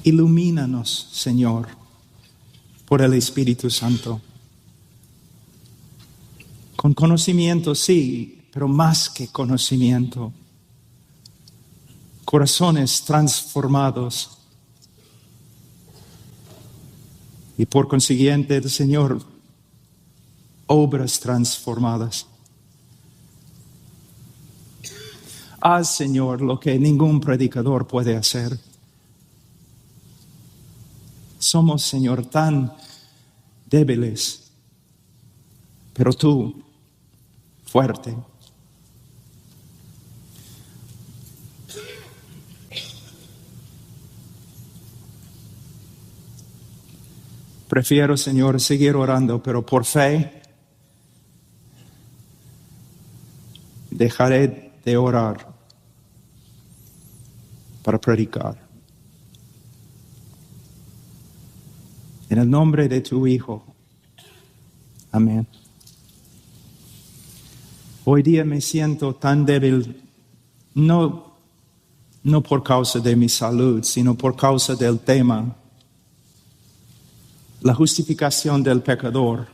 Ilumínanos, Señor, por el Espíritu Santo. Con conocimiento, sí, pero más que conocimiento. Corazones transformados. Y por consiguiente, el Señor, obras transformadas. Haz, Señor, lo que ningún predicador puede hacer. Somos, Señor, tan débiles, pero tú, fuerte. Prefiero, Señor, seguir orando, pero por fe dejaré de orar para predicar. En el nombre de tu Hijo. Amén. Hoy día me siento tan débil, no por causa de mi salud, sino por causa del tema. La justificación del pecador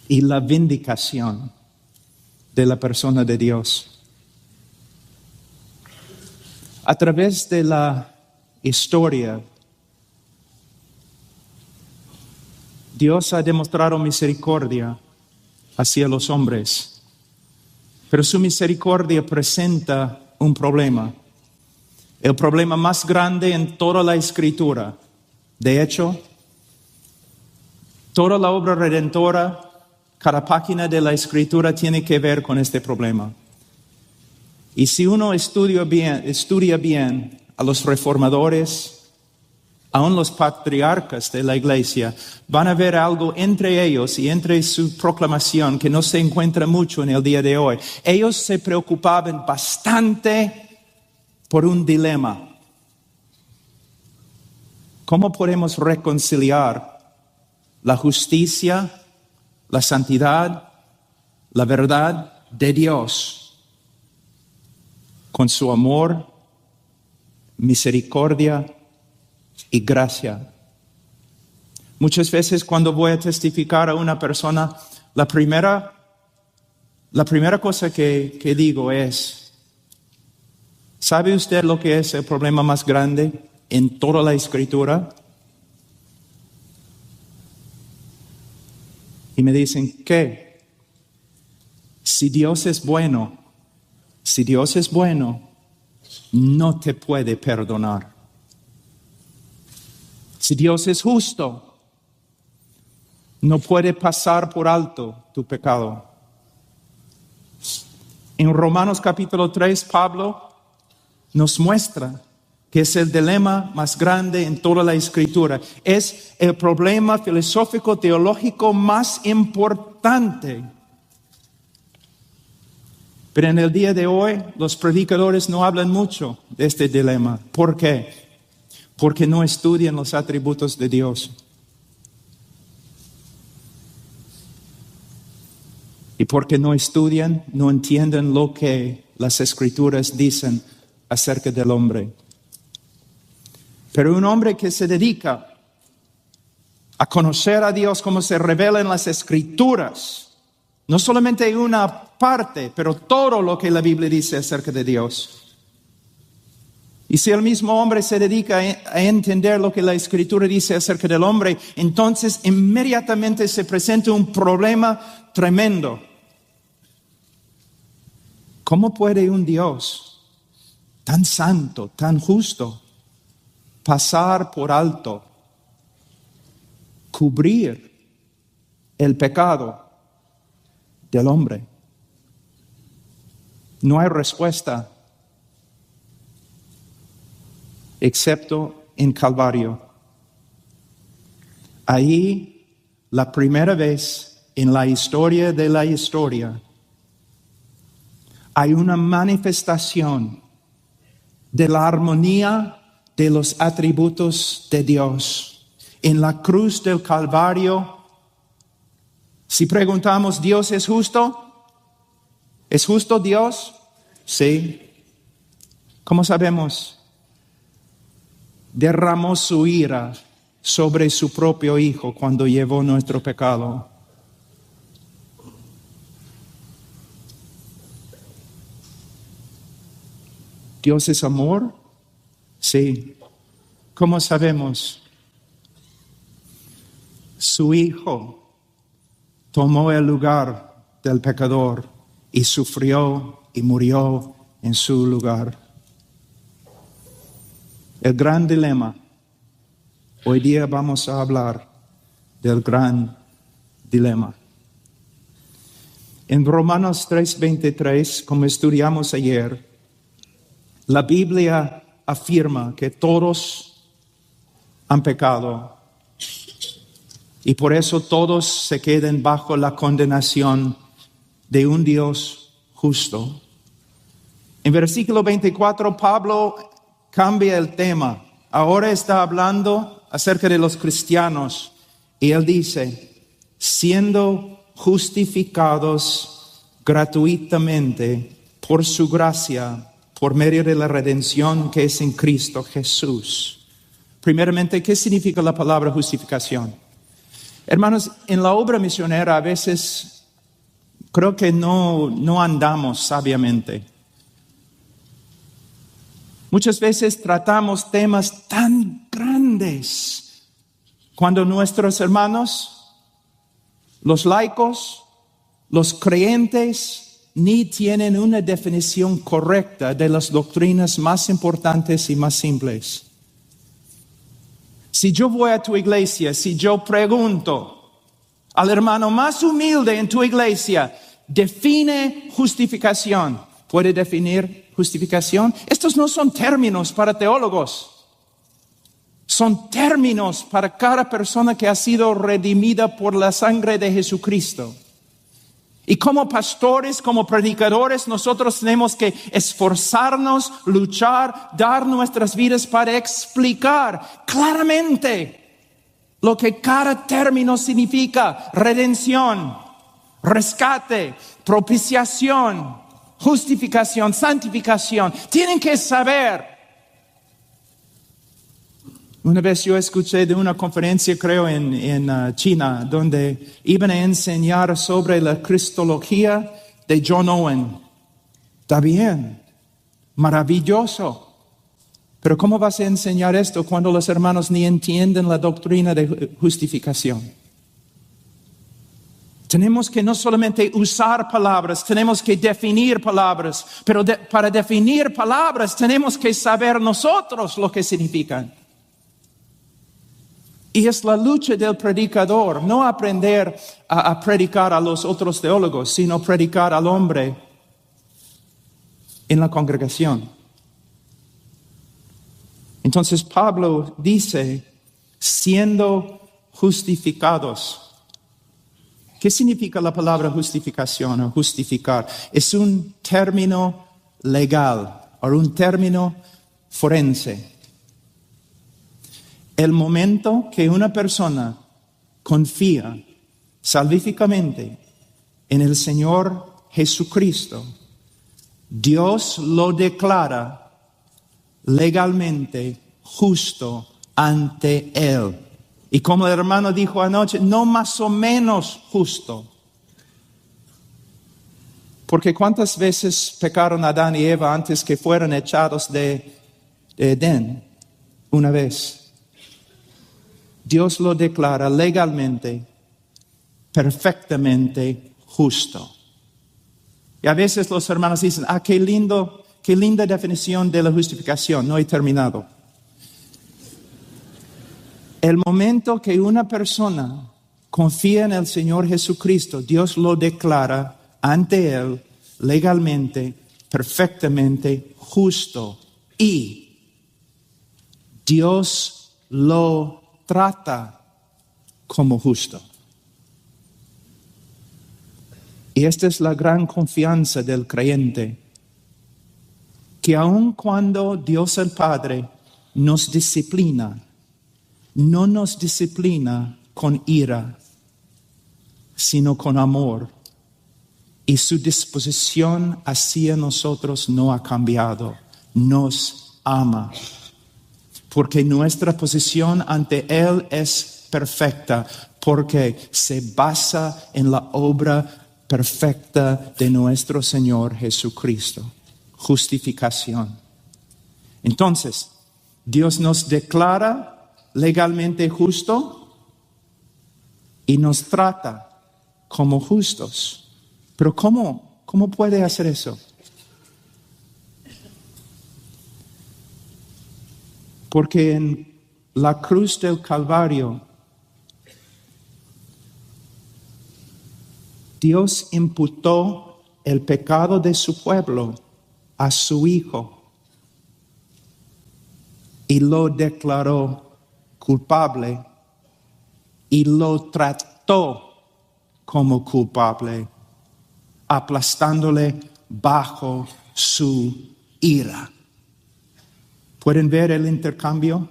y la vindicación de la persona de Dios. A través de la historia, Dios ha demostrado misericordia hacia los hombres, pero su misericordia presenta un problema, el problema más grande en toda la Escritura. De hecho, toda la obra redentora, cada página de la Escritura tiene que ver con este problema. Y si uno estudia bien a los reformadores, aún los patriarcas de la iglesia, van a ver algo entre ellos y entre su proclamación que no se encuentra mucho en el día de hoy. Ellos se preocupaban bastante por un dilema. ¿Cómo podemos reconciliar la justicia, la santidad, la verdad de Dios con su amor, misericordia y gracia? Muchas veces cuando voy a testificar a una persona, la primera cosa que digo es, ¿sabe usted lo que es el problema más grande en toda la Escritura? Y me dicen, ¿qué? Si Dios es bueno, no te puede perdonar. Si Dios es justo, no puede pasar por alto tu pecado. En Romanos capítulo 3, Pablo nos muestra que es el dilema más grande en toda la Escritura. Es el problema filosófico teológico más importante. Pero en el día de hoy, los predicadores no hablan mucho de este dilema. ¿Por qué? Porque no estudian los atributos de Dios. Y porque no estudian, no entienden lo que las Escrituras dicen acerca del hombre. Pero un hombre que se dedica a conocer a Dios como se revela en las Escrituras, no solamente una parte, pero todo lo que la Biblia dice acerca de Dios. Y si el mismo hombre se dedica a entender lo que la Escritura dice acerca del hombre, entonces inmediatamente se presenta un problema tremendo. ¿Cómo puede un Dios tan santo, tan justo, pasar por alto, cubrir el pecado del hombre? No hay respuesta excepto en Calvario. Ahí, la primera vez en la historia de la historia, hay una manifestación de la armonía de los atributos de Dios. En la cruz del Calvario, si preguntamos, ¿Dios es justo? ¿Es justo Dios? Sí. ¿Cómo sabemos? derramó su ira sobre su propio Hijo cuando llevó nuestro pecado. ¿Dios es amor? Sí. ¿Cómo sabemos? Su Hijo tomó el lugar del pecador y sufrió y murió en su lugar. El gran dilema. Hoy día vamos a hablar del gran dilema. En Romanos 3:23, como estudiamos ayer, la Biblia afirma que todos han pecado y por eso todos se quedan bajo la condenación de un Dios justo. En versículo 24, Pablo cambia el tema. Ahora está hablando acerca de los cristianos y él dice, siendo justificados gratuitamente por su gracia, por medio de la redención que es en Cristo Jesús. Primeramente, ¿qué significa la palabra justificación? Hermanos, en la obra misionera a veces creo que no andamos sabiamente. Muchas veces tratamos temas tan grandes cuando nuestros hermanos, los laicos, los creyentes, ni tienen una definición correcta de las doctrinas más importantes y más simples. Si yo voy a tu iglesia, si yo pregunto al hermano más humilde en tu iglesia, define justificación. ¿Puede definir justificación? Estos no son términos para teólogos. Son términos para cada persona que ha sido redimida por la sangre de Jesucristo. Y como pastores, como predicadores, nosotros tenemos que esforzarnos, luchar, dar nuestras vidas para explicar claramente lo que cada término significa: redención, rescate, propiciación, justificación, santificación. Tienen que saber. Una vez yo escuché de una conferencia, creo en China, donde iban a enseñar sobre la cristología de John Owen. Está bien, maravilloso. Pero ¿cómo vas a enseñar esto cuando los hermanos ni entienden la doctrina de justificación? Tenemos que no solamente usar palabras, tenemos que definir palabras. Pero para definir palabras tenemos que saber nosotros lo que significan. Y es la lucha del predicador, no aprender a predicar a los otros teólogos, sino predicar al hombre en la congregación. Entonces Pablo dice, siendo justificados. ¿Qué significa la palabra justificación o justificar? Es un término legal o un término forense. El momento que una persona confía salvíficamente en el Señor Jesucristo, Dios lo declara legalmente justo ante Él. Y como el hermano dijo anoche, no más o menos justo. Porque ¿cuántas veces pecaron Adán y Eva antes que fueran echados de Edén? Una vez. Dios lo declara legalmente, perfectamente justo. Y a veces los hermanos dicen, qué linda definición de la justificación. No he terminado. El momento que una persona confía en el Señor Jesucristo, Dios lo declara ante Él legalmente, perfectamente justo. Y Dios lo trata como justo. Y esta es la gran confianza del creyente, que aun cuando Dios el Padre nos disciplina, no nos disciplina con ira, sino con amor. Y su disposición hacia nosotros no ha cambiado. Nos ama. porque nuestra posición ante Él es perfecta, porque se basa en la obra perfecta de nuestro Señor Jesucristo. Justificación. Entonces, Dios nos declara legalmente justo y nos trata como justos. Pero ¿cómo puede hacer eso? Porque en la cruz del Calvario, Dios imputó el pecado de su pueblo a su Hijo y lo declaró culpable y lo trató como culpable, aplastándole bajo su ira. ¿Pueden ver el intercambio?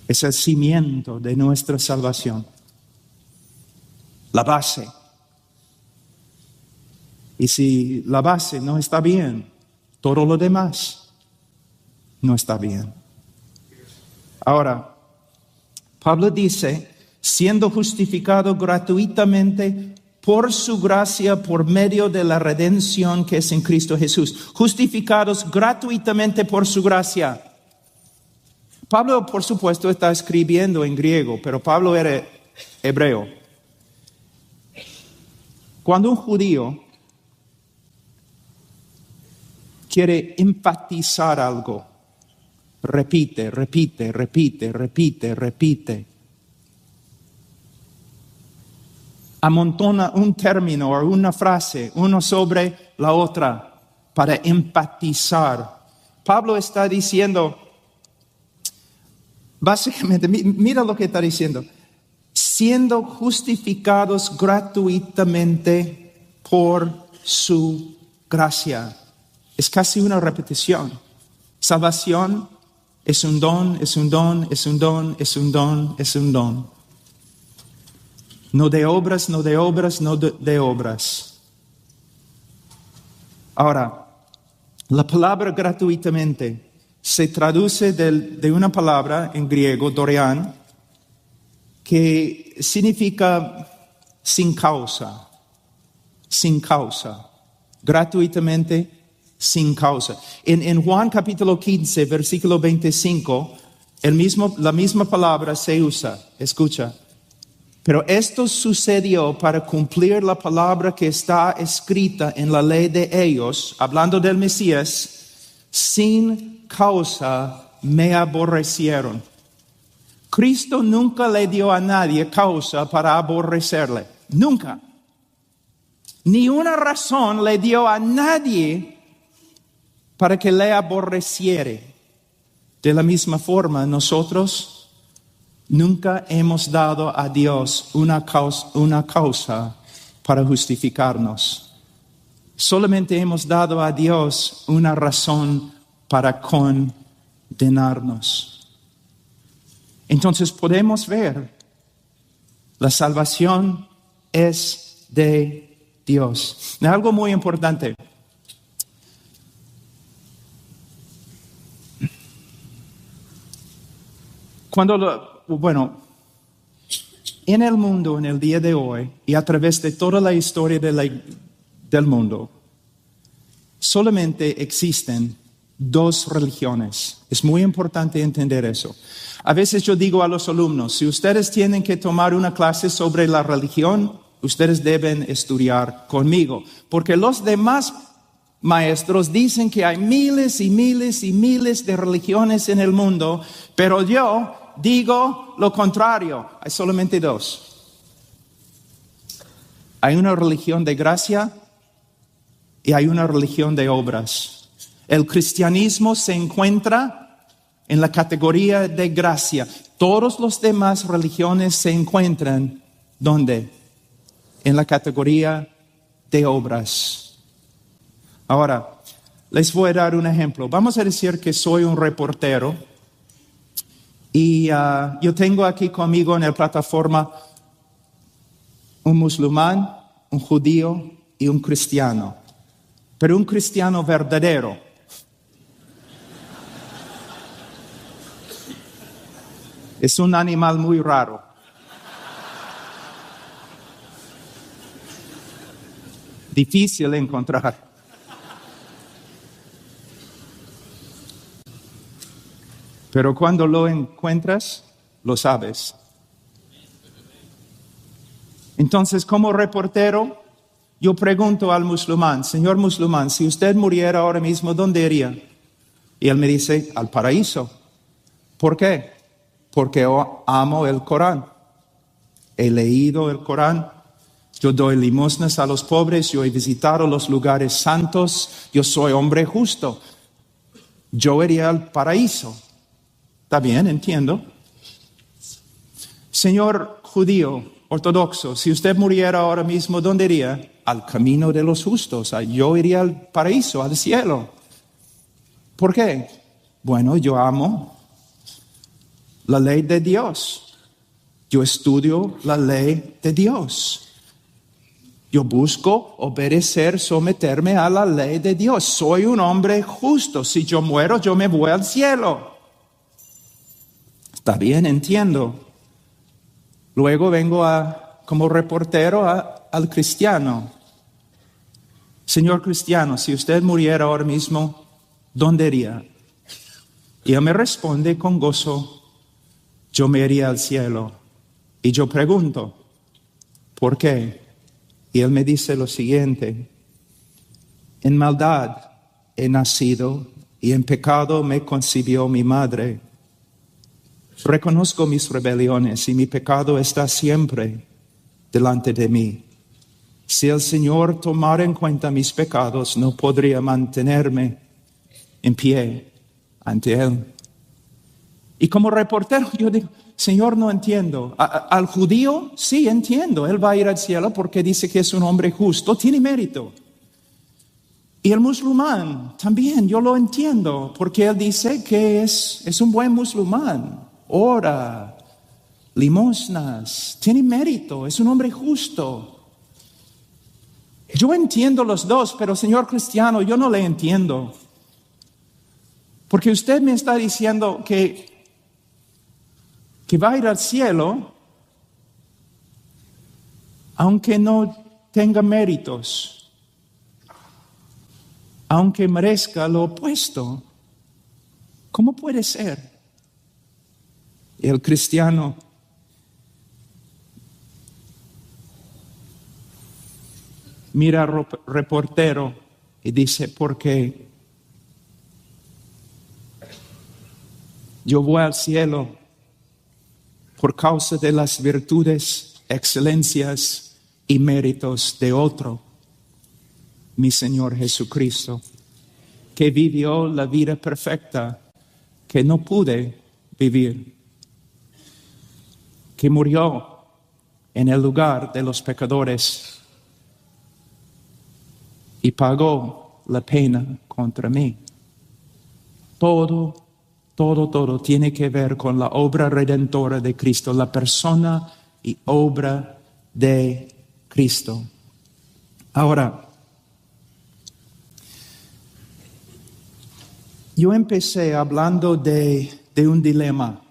Es el cimiento de nuestra salvación, la base. Y si la base no está bien, todo lo demás no está bien. Ahora, Pablo dice, siendo justificado gratuitamente por su gracia, por medio de la redención que es en Cristo Jesús. Justificados gratuitamente por su gracia. Pablo, por supuesto, está escribiendo en griego, pero Pablo era hebreo. Cuando un judío quiere enfatizar algo, repite. Amontona un término o una frase, uno sobre la otra, para enfatizar. Pablo está diciendo, básicamente, mira lo que está diciendo, siendo justificados gratuitamente por su gracia. Es casi una repetición. Salvación es un don. No de obras. Ahora, la palabra gratuitamente se traduce de una palabra en griego, dorean, que significa sin causa. Gratuitamente, sin causa. En Juan capítulo 15, versículo 25, la misma palabra se usa. Escucha. Pero esto sucedió para cumplir la palabra que está escrita en la ley de ellos, hablando del Mesías, sin causa me aborrecieron. Cristo nunca le dio a nadie causa para aborrecerle. Nunca. Ni una razón le dio a nadie para que le aborreciere. De la misma forma, nosotros nunca hemos dado a Dios una causa para justificarnos. Solamente hemos dado a Dios una razón para condenarnos. Entonces podemos ver, la salvación es de Dios. Algo muy importante. En el mundo, en el día de hoy, y a través de toda la historia del mundo, solamente existen dos religiones. Es muy importante entender eso. A veces yo digo a los alumnos, si ustedes tienen que tomar una clase sobre la religión, ustedes deben estudiar conmigo, porque los demás maestros dicen que hay miles y miles de religiones en el mundo, pero yo digo lo contrario, hay solamente dos. Hay una religión de gracia y hay una religión de obras. El cristianismo se encuentra en la categoría de gracia. Todas las demás religiones se encuentran, ¿dónde? En la categoría de obras. Ahora, les voy a dar un ejemplo. Vamos a decir que soy un reportero y yo tengo aquí conmigo en la plataforma un musulmán, un judío y un cristiano. Pero un cristiano verdadero es un animal muy raro. Difícil de encontrar. Pero cuando lo encuentras, lo sabes. Entonces, como reportero, yo pregunto al musulmán, señor musulmán, si usted muriera ahora mismo, ¿dónde iría? Y él me dice, al paraíso. ¿Por qué? Porque yo amo el Corán. He leído el Corán. Yo doy limosnas a los pobres. Yo he visitado los lugares santos. Yo soy hombre justo. Yo iría al paraíso. Está bien, entiendo. Señor judío ortodoxo, si usted muriera ahora mismo, ¿dónde iría? Al camino de los justos. Yo iría al paraíso, al cielo. ¿Por qué? Bueno, yo amo la ley de Dios. Yo estudio la ley de Dios. Yo busco obedecer, someterme a la ley de Dios. Soy un hombre justo. Si yo muero, yo me voy al cielo. Está bien, entiendo. Luego vengo como reportero al cristiano. Señor cristiano, si usted muriera ahora mismo, ¿dónde iría? Y él me responde con gozo, yo me iría al cielo. Y yo pregunto, ¿por qué? Y él me dice lo siguiente, en maldad he nacido y en pecado me concibió mi madre. Reconozco mis rebeliones y mi pecado está siempre delante de mí. Si el Señor tomara en cuenta mis pecados, no podría mantenerme en pie ante Él. Y como reportero yo digo, Señor, no entiendo. Al judío, sí entiendo. Él va a ir al cielo porque dice que es un hombre justo, tiene mérito. Y el musulmán también, yo lo entiendo, porque él dice que es un buen musulmán. Ora, limosnas, tiene mérito, es un hombre justo. Yo entiendo los dos, pero señor cristiano, yo no le entiendo. Porque usted me está diciendo que va a ir al cielo, aunque no tenga méritos, aunque merezca lo opuesto. ¿Cómo puede ser? El cristiano mira al reportero y dice, porque yo voy al cielo por causa de las virtudes, excelencias y méritos de otro, mi Señor Jesucristo, que vivió la vida perfecta que no pude vivir, que murió en el lugar de los pecadores y pagó la pena contra mí. Todo tiene que ver con la obra redentora de Cristo, la persona y obra de Cristo. Ahora, yo empecé hablando de un dilema,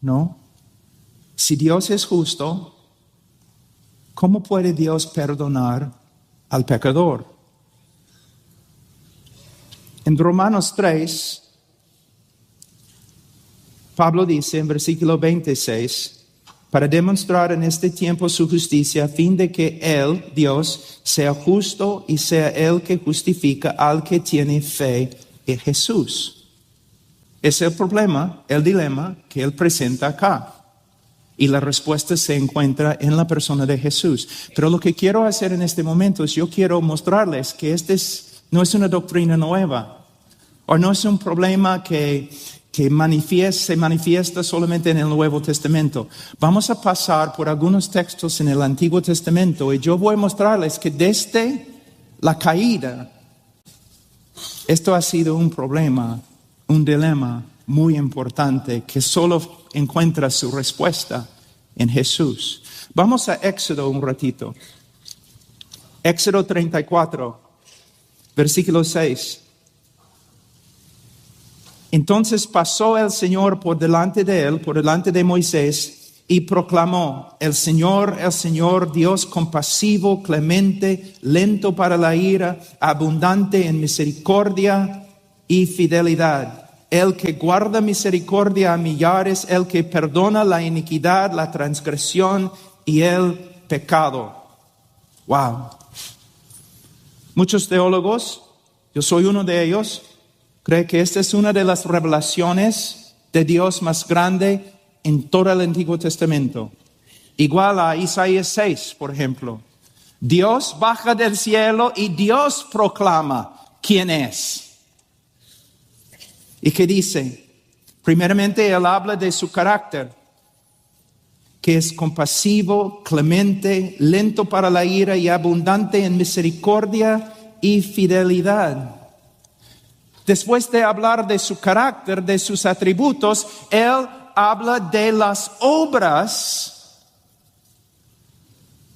¿no? Si Dios es justo, ¿cómo puede Dios perdonar al pecador? En Romanos 3, Pablo dice en versículo 26, para demostrar en este tiempo su justicia, a fin de que Él, Dios, sea justo y sea Él que justifica al que tiene fe en Jesús. Es el problema, el dilema que Él presenta acá. Y la respuesta se encuentra en la persona de Jesús. Pero lo que quiero hacer en este momento es yo quiero mostrarles que no es una doctrina nueva, o no es un problema que se manifiesta solamente en el Nuevo Testamento. Vamos a pasar por algunos textos en el Antiguo Testamento y yo voy a mostrarles que desde la caída, esto ha sido un problema, un dilema muy importante que solo encuentra su respuesta en Jesús. Vamos a Éxodo un ratito. Éxodo 34. Versículo 6. Entonces pasó el Señor por delante de él, por delante de Moisés, y proclamó: el Señor, Dios compasivo, clemente, lento para la ira, abundante en misericordia y fidelidad. El que guarda misericordia a millares, el que perdona la iniquidad, la transgresión y el pecado. Wow. Muchos teólogos, yo soy uno de ellos, creen que esta es una de las revelaciones de Dios más grande en todo el Antiguo Testamento. Igual a Isaías 6, por ejemplo. Dios baja del cielo y Dios proclama quién es. ¿Y qué dice? Primeramente, Él habla de su carácter, que es compasivo, clemente, lento para la ira y abundante en misericordia y fidelidad. Después de hablar de su carácter, de sus atributos, Él habla de las obras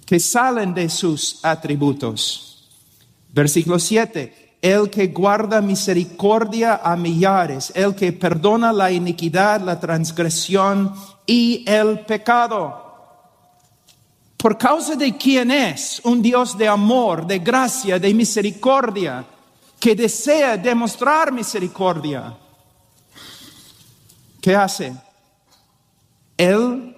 que salen de sus atributos. Versículo 7. El que guarda misericordia a millares, el que perdona la iniquidad, la transgresión y el pecado. Por causa de quién es un Dios de amor, de gracia, de misericordia, que desea demostrar misericordia. ¿Qué hace? Él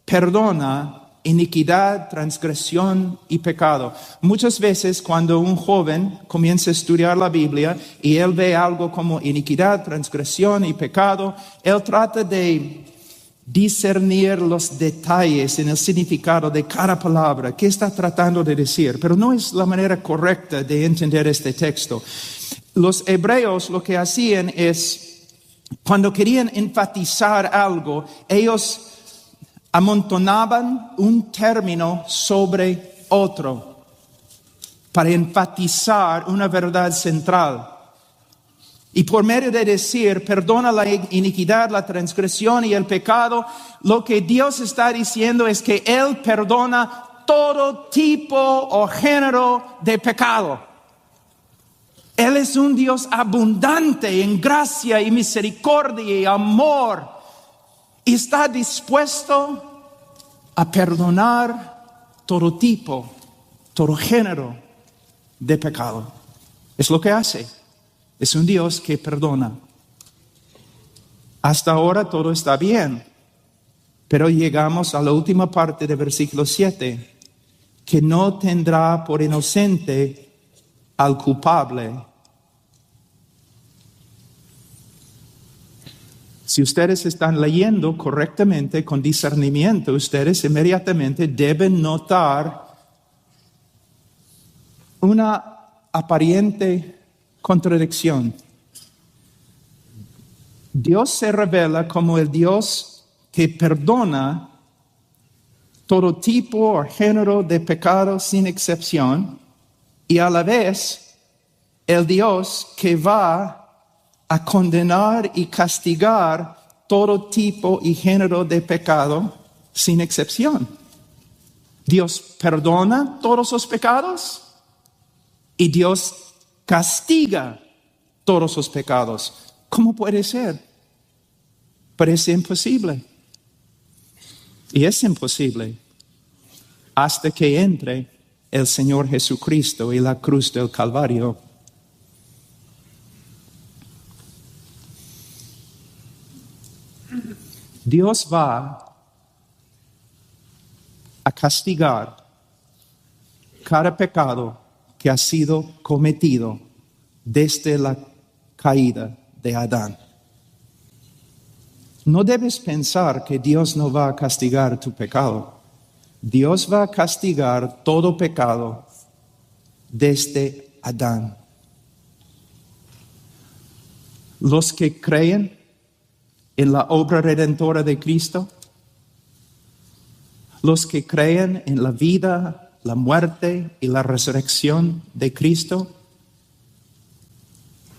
perdona iniquidad, transgresión y pecado. Muchas veces cuando un joven comienza a estudiar la Biblia y él ve algo como iniquidad, transgresión y pecado, él trata de discernir los detalles en el significado de cada palabra. ¿Qué está tratando de decir? Pero no es la manera correcta de entender este texto. Los hebreos lo que hacían es, cuando querían enfatizar algo, ellos amontonaban un término sobre otro para enfatizar una verdad central. Y por medio de decir, perdona la iniquidad, la transgresión y el pecado, lo que Dios está diciendo es que Él perdona todo tipo o género de pecado. Él es un Dios abundante en gracia y misericordia y amor. Y está dispuesto a perdonar todo tipo, todo género de pecado. Es lo que hace. Es un Dios que perdona. Hasta ahora todo está bien. Pero llegamos a la última parte del versículo 7. Que no tendrá por inocente al culpable. Si ustedes están leyendo correctamente, con discernimiento, ustedes inmediatamente deben notar una aparente contradicción. Dios se revela como el Dios que perdona todo tipo o género de pecado sin excepción, y a la vez el Dios que va a condenar y castigar todo tipo y género de pecado sin excepción. Dios perdona todos los pecados y Dios castiga todos los pecados. ¿Cómo puede ser? Parece imposible. Y es imposible hasta que entre el Señor Jesucristo y la cruz del Calvario. Dios va a castigar cada pecado que ha sido cometido desde la caída de Adán. No debes pensar que Dios no va a castigar tu pecado. Dios va a castigar todo pecado desde Adán. Los que creen en la obra redentora de Cristo, los que creen en la vida, la muerte y la resurrección de Cristo,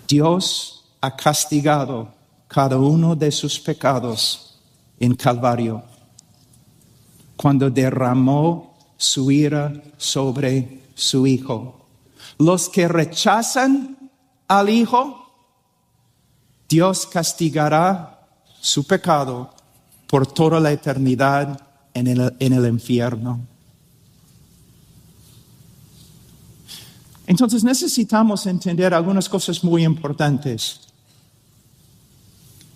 Dios ha castigado cada uno de sus pecados en Calvario, cuando derramó su ira sobre su Hijo. Los que rechazan al Hijo, Dios castigará su pecado por toda la eternidad en el infierno. Entonces necesitamos entender algunas cosas muy importantes.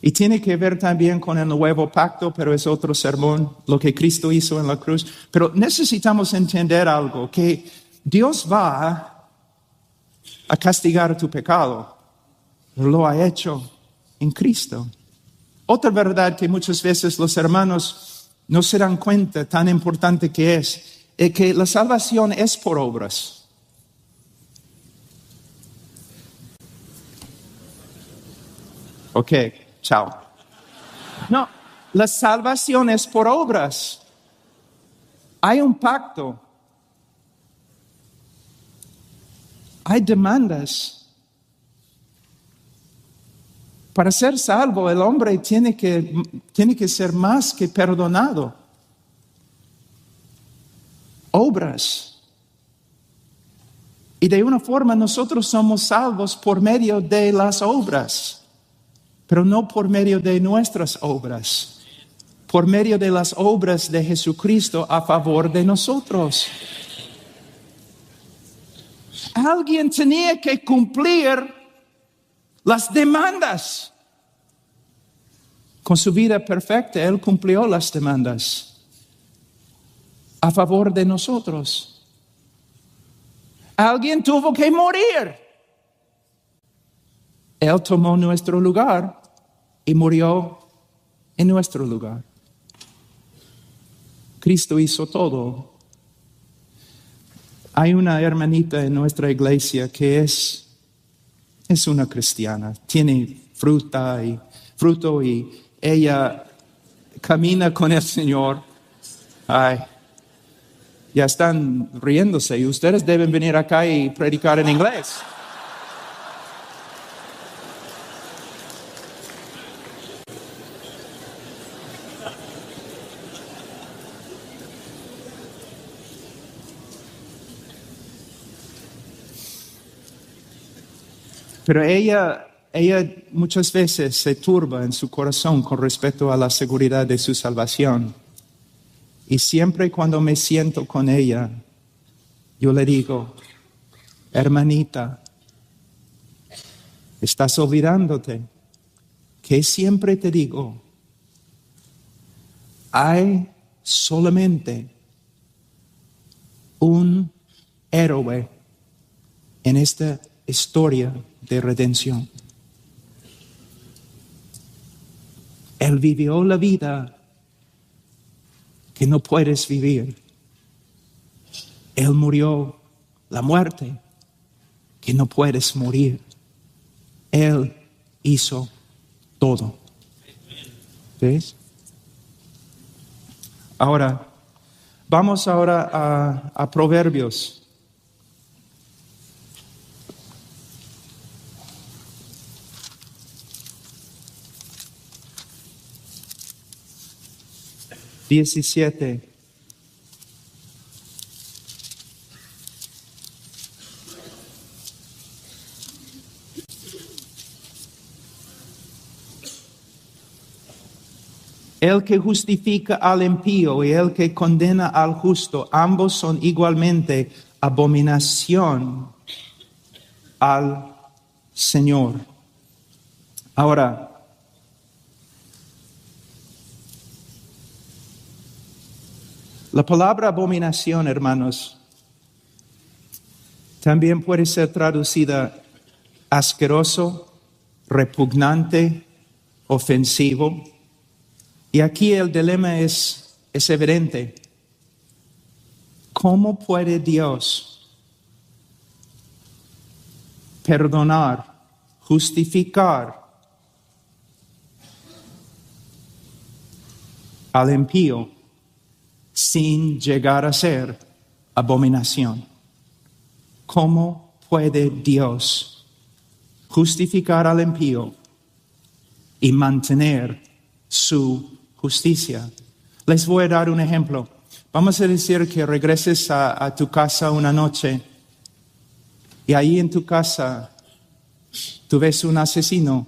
Y tiene que ver también con el nuevo pacto, pero es otro sermón, lo que Cristo hizo en la cruz. Pero necesitamos entender algo, que Dios va a castigar tu pecado. Lo ha hecho en Cristo. Otra verdad que muchas veces los hermanos no se dan cuenta, tan importante que es que la salvación es por obras. Ok, chao. No, la salvación es por obras. Hay un pacto. Hay demandas. Para ser salvo, el hombre tiene que ser más que perdonado. Obras. Y de una forma nosotros somos salvos por medio de las obras, pero no por medio de nuestras obras, por medio de las obras de Jesucristo a favor de nosotros. Alguien tenía que cumplir las demandas. Con su vida perfecta, Él cumplió las demandas a favor de nosotros. Alguien tuvo que morir. Él tomó nuestro lugar y murió en nuestro lugar. Cristo hizo todo. Hay una hermanita en nuestra iglesia que es una cristiana. Tiene fruto y ella camina con el Señor. Ay, ya están riéndose y ustedes deben venir acá y predicar en inglés. Pero ella muchas veces se turba en su corazón con respecto a la seguridad de su salvación. Y siempre cuando me siento con ella, yo le digo, hermanita, estás olvidándote que siempre te digo, hay solamente un héroe en esta historia de redención. Él vivió la vida que no puedes vivir. Él murió la muerte que no puedes morir. Él hizo todo. ¿Ves? Ahora, vamos a Proverbios. Diecisiete. El que justifica al impío y el que condena al justo, ambos son igualmente abominación al Señor. Ahora, la palabra abominación, hermanos, también puede ser traducida asqueroso, repugnante, ofensivo. Y aquí el dilema es evidente. ¿Cómo puede Dios perdonar, justificar al impío sin llegar a ser abominación? ¿Cómo puede Dios justificar al impío y mantener su justicia? Les voy a dar un ejemplo. Vamos a decir que regreses a tu casa una noche y ahí en tu casa tú ves un asesino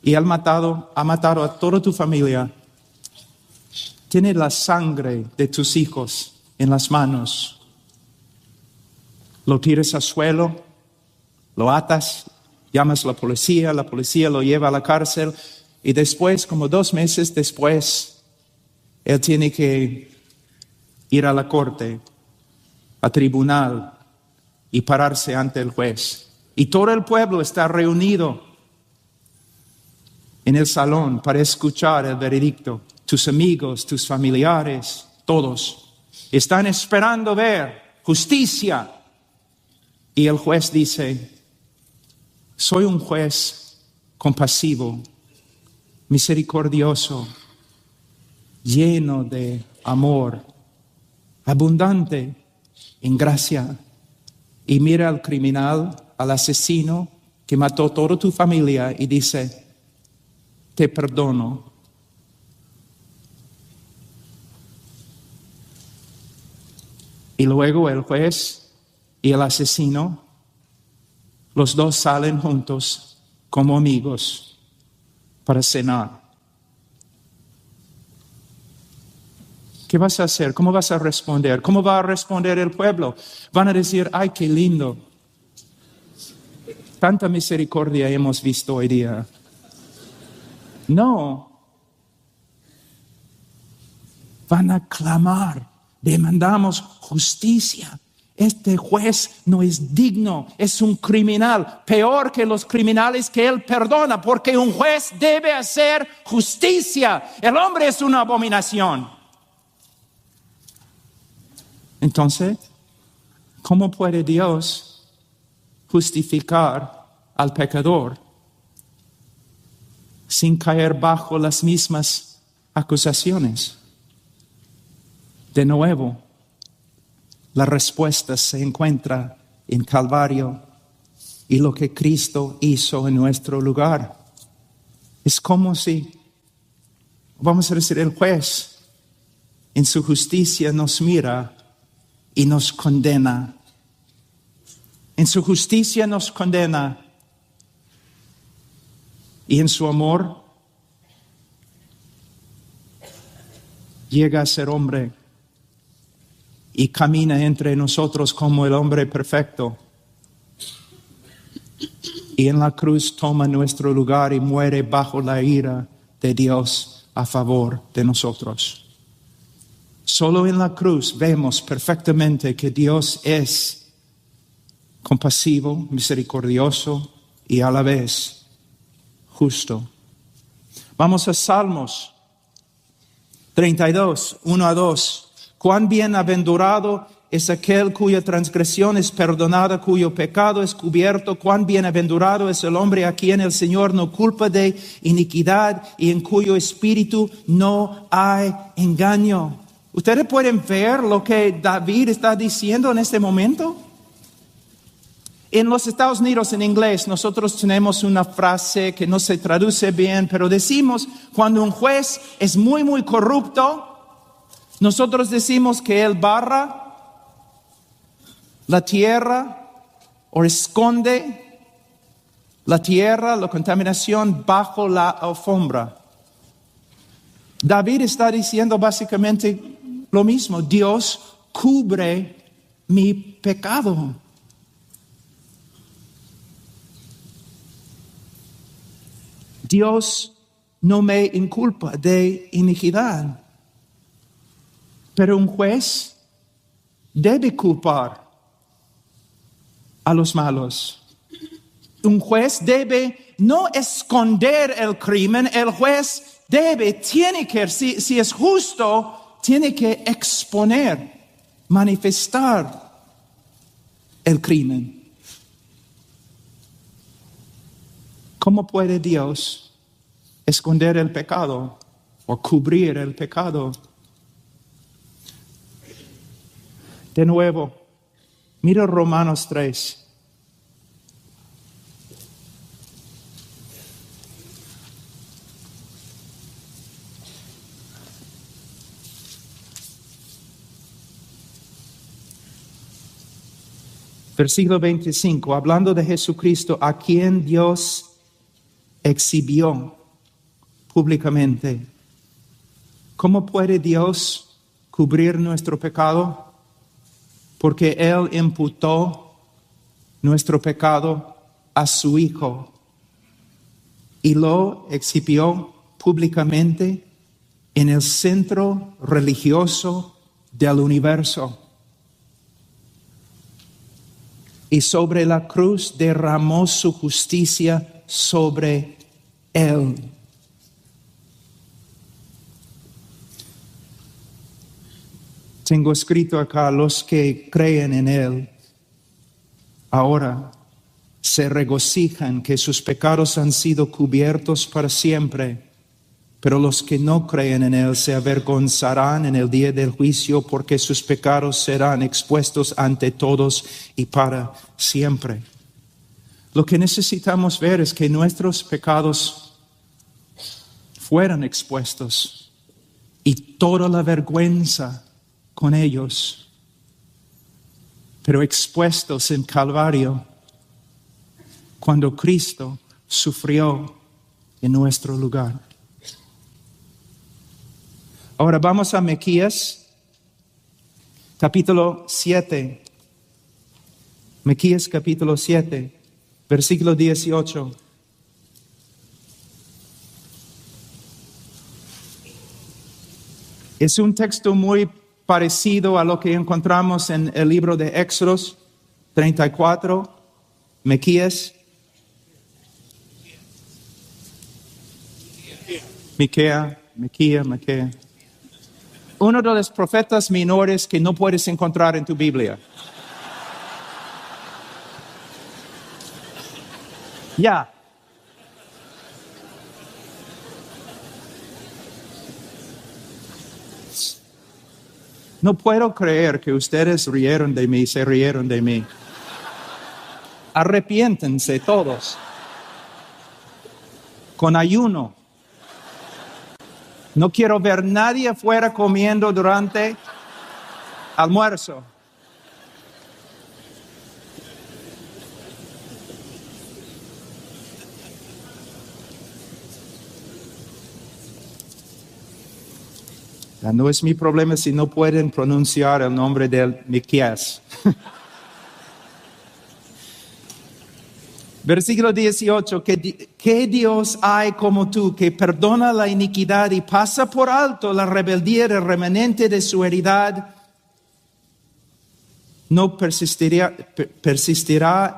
y ha matado a toda tu familia. Tiene la sangre de tus hijos en las manos. Lo tiras al suelo, lo atas, llamas a la policía lo lleva a la cárcel y después, como 2 meses después, él tiene que ir a la corte, a tribunal y pararse ante el juez. Y todo el pueblo está reunido en el salón para escuchar el veredicto. Tus amigos, tus familiares, todos están esperando ver justicia. Y el juez dice: soy un juez compasivo, misericordioso, lleno de amor, abundante en gracia. Y mira al criminal, al asesino que mató toda tu familia y dice: te perdono. Y luego el juez y el asesino, los dos salen juntos como amigos para cenar. ¿Qué vas a hacer? ¿Cómo vas a responder? ¿Cómo va a responder el pueblo? Van a decir: ay, qué lindo. Tanta misericordia hemos visto hoy día. No. Van a clamar: demandamos justicia. Este juez no es digno, es un criminal, peor que los criminales que él perdona, porque un juez debe hacer justicia. El hombre es una abominación. Entonces, ¿cómo puede Dios justificar al pecador sin caer bajo las mismas acusaciones? De nuevo, la respuesta se encuentra en Calvario y lo que Cristo hizo en nuestro lugar. Es como si, vamos a decir, el juez en su justicia nos mira y nos condena. En su justicia nos condena y en su amor llega a ser hombre y camina entre nosotros como el hombre perfecto. Y en la cruz toma nuestro lugar y muere bajo la ira de Dios a favor de nosotros. Solo en la cruz vemos perfectamente que Dios es compasivo, misericordioso y a la vez justo. Vamos a Salmos 32, 1-2. Cuán bienaventurado es aquel cuya transgresión es perdonada, cuyo pecado es cubierto. Cuán bienaventurado es el hombre a quien el Señor no culpa de iniquidad y en cuyo espíritu no hay engaño. ¿Ustedes pueden ver lo que David está diciendo en este momento? En los Estados Unidos, en inglés, nosotros tenemos una frase que no se traduce bien, pero decimos: cuando un juez es muy, muy corrupto, nosotros decimos que él barra la tierra o esconde la tierra, la contaminación bajo la alfombra. David está diciendo básicamente lo mismo: Dios cubre mi pecado. Dios no me inculpa de iniquidad. Pero un juez debe culpar a los malos. Un juez debe no esconder el crimen. El juez tiene que, si es justo, tiene que exponer, manifestar el crimen. ¿Cómo puede Dios esconder el pecado o cubrir el pecado? De nuevo, mira Romanos 3. Versículo 25, hablando de Jesucristo, a quien Dios exhibió públicamente. ¿Cómo puede Dios cubrir nuestro pecado? Porque Él imputó nuestro pecado a su Hijo y lo exhibió públicamente en el centro religioso del universo. Y sobre la cruz derramó su justicia sobre Él. Tengo escrito acá, los que creen en Él ahora se regocijan que sus pecados han sido cubiertos para siempre, pero los que no creen en Él se avergonzarán en el día del juicio porque sus pecados serán expuestos ante todos y para siempre. Lo que necesitamos ver es que nuestros pecados fueran expuestos y toda la vergüenza con ellos, pero expuestos en Calvario cuando Cristo sufrió en nuestro lugar. Ahora vamos a Miqueas, capítulo 7. Miqueas, capítulo 7, versículo 18. Es un texto muy parecido a lo que encontramos en el libro de Éxodos 34, Miqueas. Miquea. Uno de los profetas menores que no puedes encontrar en tu Biblia. Ya. No puedo creer que ustedes se rieron de mí. Arrepiéntense todos. Con ayuno. No quiero ver nadie afuera comiendo durante almuerzo. No es mi problema si no pueden pronunciar el nombre del Miqueas. Versículo 18, ¿qué Dios hay como tú que perdona la iniquidad y pasa por alto la rebeldía del remanente de su heredad? No persistirá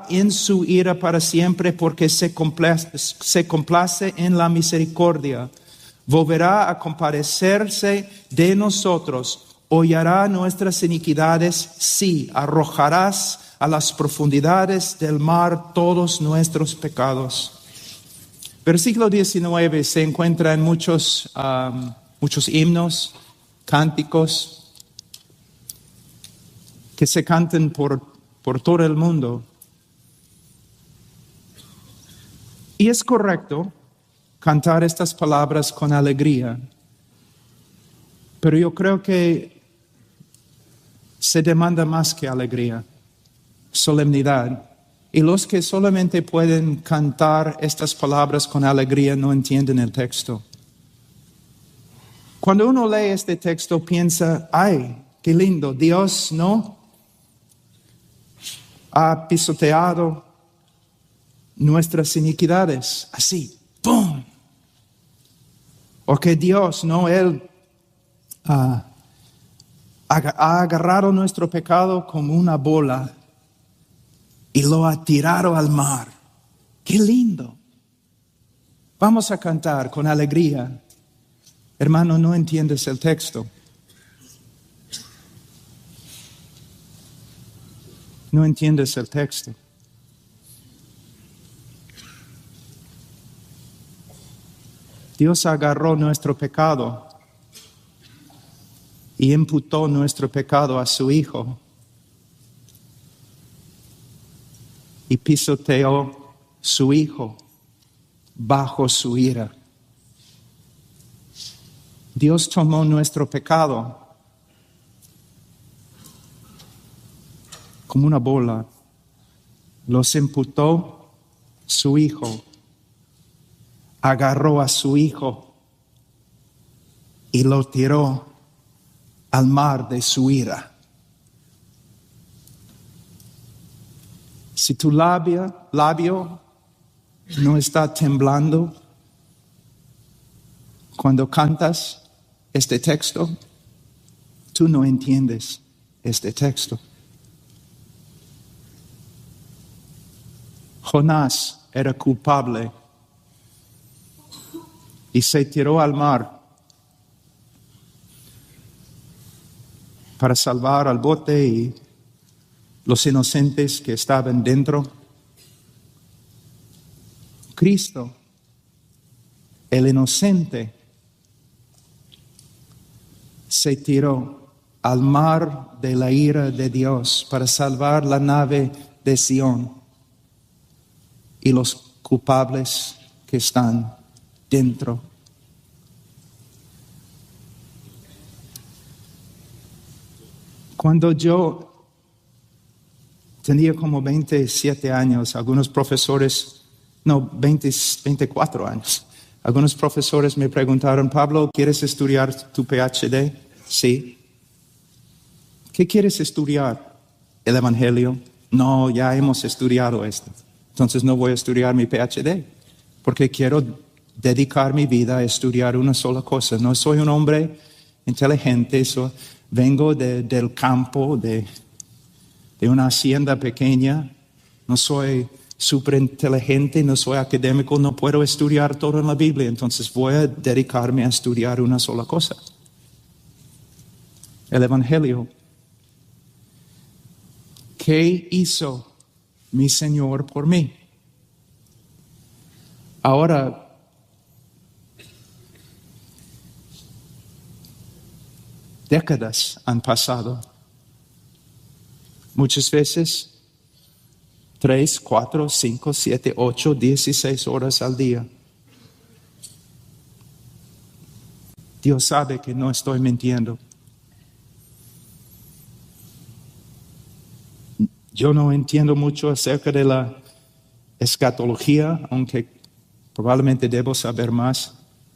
en su ira para siempre porque se complace en la misericordia. Volverá a compadecerse de nosotros, hollará nuestras iniquidades, sí, arrojarás a las profundidades del mar todos nuestros pecados. Versículo 19 se encuentra en muchos himnos, cánticos que se cantan por todo el mundo. Y es correcto cantar estas palabras con alegría, pero yo creo que se demanda más que alegría, solemnidad. Y los que solamente pueden cantar estas palabras con alegría no entienden el texto. Cuando uno lee este texto piensa, ay, qué lindo, Dios no ha pisoteado nuestras iniquidades, así, ¡pum! O que Dios, no, Él ha agarrado nuestro pecado como una bola y lo ha tirado al mar. ¡Qué lindo! Vamos a cantar con alegría. Hermano, no entiendes el texto. No entiendes el texto. Dios agarró nuestro pecado y imputó nuestro pecado a su Hijo y pisoteó su Hijo bajo su ira. Dios tomó nuestro pecado como una bola los imputó su hijo, agarró a su hijo y lo tiró al mar de su ira. Si tu labio no está temblando cuando cantas este texto, tú no entiendes este texto. Jonás era culpable y se tiró al mar para salvar al bote y los inocentes que estaban dentro. Cristo, el inocente, se tiró al mar de la ira de Dios para salvar la nave de Sión y los culpables que están dentro. Cuando yo tenía como 27 años, algunos profesores, 24 años, algunos profesores me preguntaron: Pablo, ¿quieres estudiar tu PhD? Sí. ¿Qué quieres estudiar? ¿El Evangelio? No, ya hemos estudiado esto. Entonces no voy a estudiar mi PhD, porque quiero dedicar mi vida a estudiar una sola cosa. No soy un hombre inteligente, vengo del campo, de una hacienda pequeña. No soy súper inteligente, no soy académico, no puedo estudiar todo en la Biblia. Entonces voy a dedicarme a estudiar una sola cosa: el Evangelio. ¿Qué hizo mi Señor por mí? Ahora, décadas han pasado. Muchas veces 3, 4, 5, 7, 8, 16 horas al día. Dios sabe que no estoy mintiendo. Yo no entiendo mucho acerca de la escatología, aunque probablemente debo saber más.